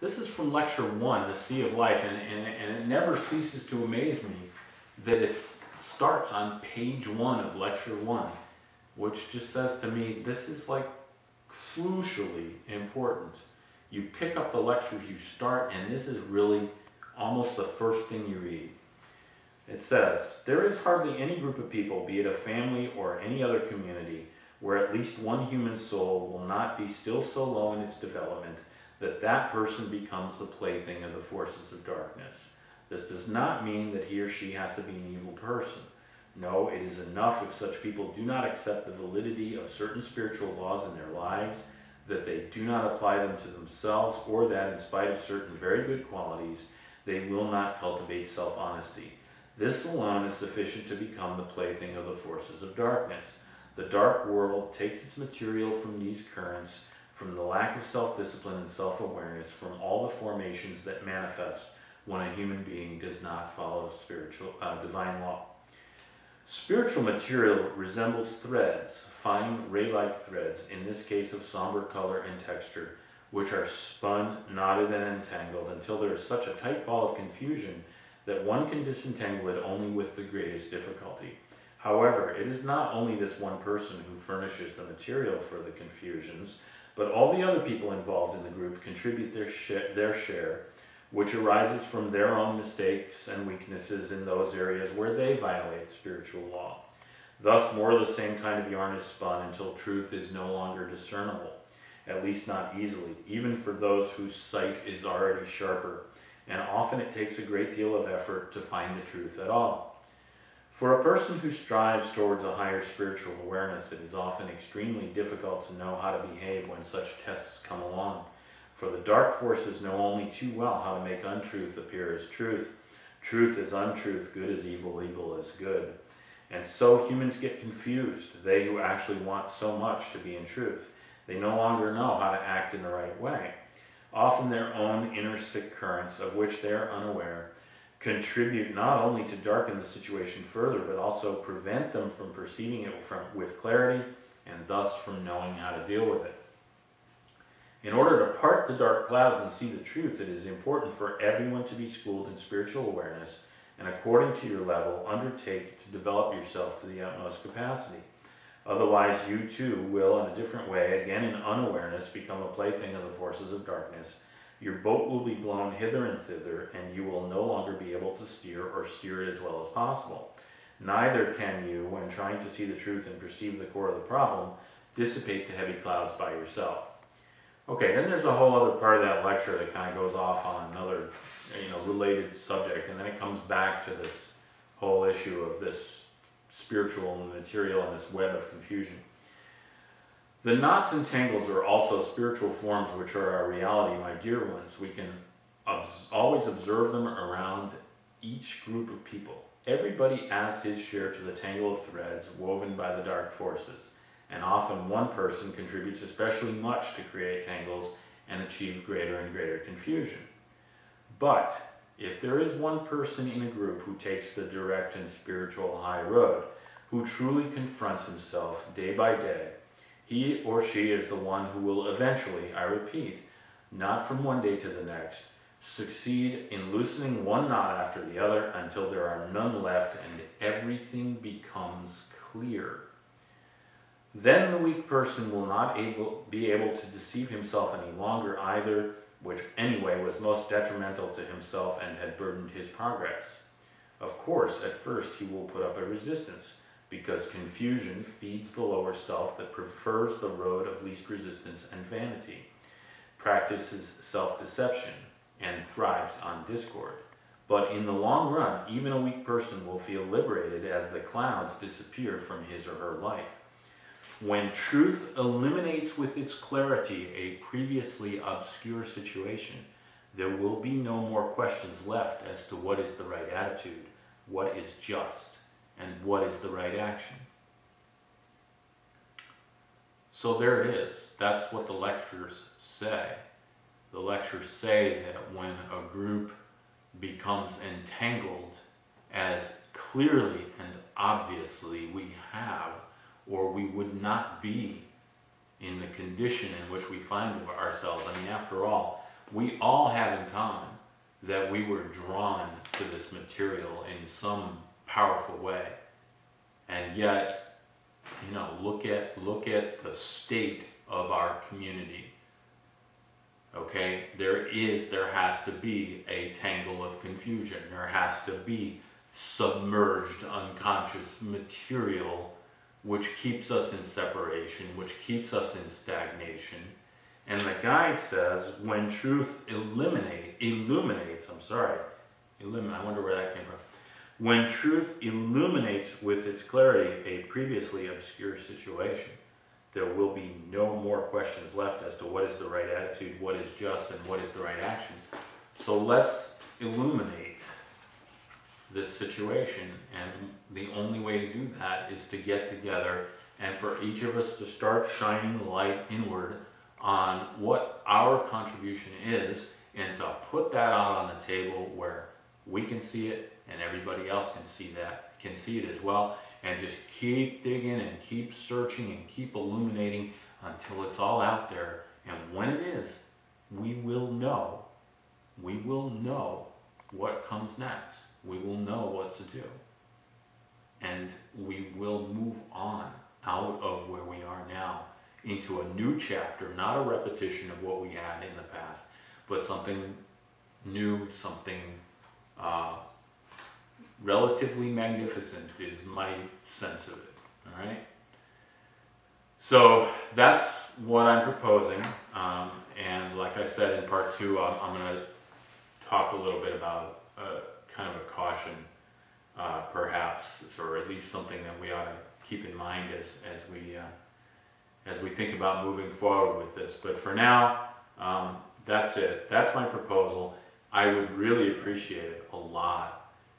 This is from Lecture 1, The Sea of Life, and it never ceases to amaze me that it starts on page 1 of Lecture 1, which just says to me, this is like crucially important. You pick up the lectures, you start, and this is really almost the first thing you read. It says, there is hardly any group of people, be it a family or any other community, where at least one human soul will not be still so low in its development that that person becomes the plaything of the forces of darkness. This does not mean that he or she has to be an evil person. No, it is enough if such people do not accept the validity of certain spiritual laws in their lives, that they do not apply them to themselves, or that in spite of certain very good qualities, they will not cultivate self-honesty. This alone is sufficient to become the plaything of the forces of darkness. The dark world takes its material from these currents, from the lack of self-discipline and self-awareness, from all the formations that manifest when a human being does not follow divine law. Spiritual material resembles threads, fine ray-like threads, in this case of somber color and texture, which are spun, knotted, and entangled until there is such a tight ball of confusion that one can disentangle it only with the greatest difficulty. However, it is not only this one person who furnishes the material for the confusions, but all the other people involved in the group contribute their share, which arises from their own mistakes and weaknesses in those areas where they violate spiritual law. Thus, more of the same kind of yarn is spun until truth is no longer discernible, at least not easily, even for those whose sight is already sharper, and often it takes a great deal of effort to find the truth at all. For a person who strives towards a higher spiritual awareness, it is often extremely difficult to know how to behave when such tests come along. For the dark forces know only too well how to make untruth appear as truth. Truth is untruth, good is evil, evil is good. And so humans get confused, they who actually want so much to be in truth. They no longer know how to act in the right way. Often their own inner sick currents, of which they are unaware, contribute not only to darken the situation further, but also prevent them from perceiving it with clarity, and thus from knowing how to deal with it. In order to part the dark clouds and see the truth, it is important for everyone to be schooled in spiritual awareness, and according to your level, undertake to develop yourself to the utmost capacity. Otherwise, you too will, in a different way, again in unawareness, become a plaything of the forces of darkness. Your boat will be blown hither and thither, and you will no longer be able to steer or steer it as well as possible. Neither can you, when trying to see the truth and perceive the core of the problem, dissipate the heavy clouds by yourself. Okay, then there's a whole other part of that lecture that kind of goes off on another, related subject, and then it comes back to this whole issue of this spiritual material and this web of confusion. The knots and tangles are also spiritual forms which are our reality, my dear ones. We can always observe them around each group of people. Everybody adds his share to the tangle of threads woven by the dark forces, and often one person contributes especially much to create tangles and achieve greater and greater confusion. But if there is one person in a group who takes the direct and spiritual high road, who truly confronts himself day by day, he or she is the one who will eventually, I repeat, not from one day to the next, succeed in loosening one knot after the other until there are none left and everything becomes clear. Then the weak person will not be able to deceive himself any longer either, which anyway was most detrimental to himself and had burdened his progress. Of course, at first he will put up a resistance, because confusion feeds the lower self that prefers the road of least resistance and vanity, practices self-deception, and thrives on discord. But in the long run, even a weak person will feel liberated as the clouds disappear from his or her life. When truth eliminates with its clarity a previously obscure situation, there will be no more questions left as to what is the right attitude, what is just, and what is the right action. So there it is. That's what the lectures say. The lectures say that when a group becomes entangled, as clearly and obviously we have, or we would not be in the condition in which we find ourselves. I mean, after all, we all have in common that we were drawn to this material in some powerful way. And yet, you know, look at the state of our community. Okay, there has to be a tangle of confusion. There has to be submerged unconscious material which keeps us in separation, which keeps us in stagnation. And the guide says, when truth illuminates, I wonder where that came from. When truth illuminates with its clarity a previously obscure situation, there will be no more questions left as to what is the right attitude, what is just, and what is the right action. So let's illuminate this situation, and the only way to do that is to get together and for each of us to start shining light inward on what our contribution is, and to put that out on the table where we can see it and everybody else can see it as well, and just keep digging and keep searching and keep illuminating until it's all out there. And when it is, we will know what comes next. We will know what to do. And we will move on out of where we are now into a new chapter, not a repetition of what we had in the past, but something new, something relatively magnificent is my sense of it. All right. So that's what I'm proposing. And like I said in part 2, I'm going to talk a little bit about kind of a caution, perhaps, or at least something that we ought to keep in mind as we think about moving forward with this. But for now, that's it. That's my proposal. I would really appreciate it a lot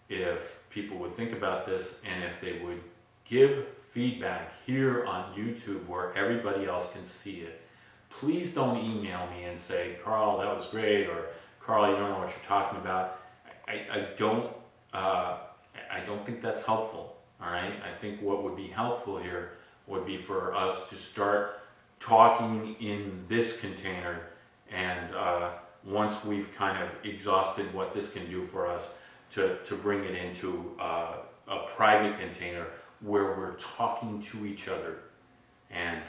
if people would think about this, and if they would give feedback here on YouTube where everybody else can see it. Please don't email me and say, Karl, that was great, or Karl, you don't know what you're talking about. I don't think that's helpful. All right. I think what would be helpful here would be for us to start talking in this container, and once we've kind of exhausted what this can do for us, to bring it into a private container where we're talking to each other and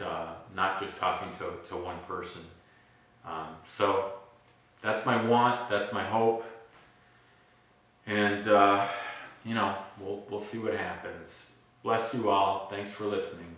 not just talking to one person. So that's my want, that's my hope, and you know, we'll see what happens. Bless you all. Thanks for listening.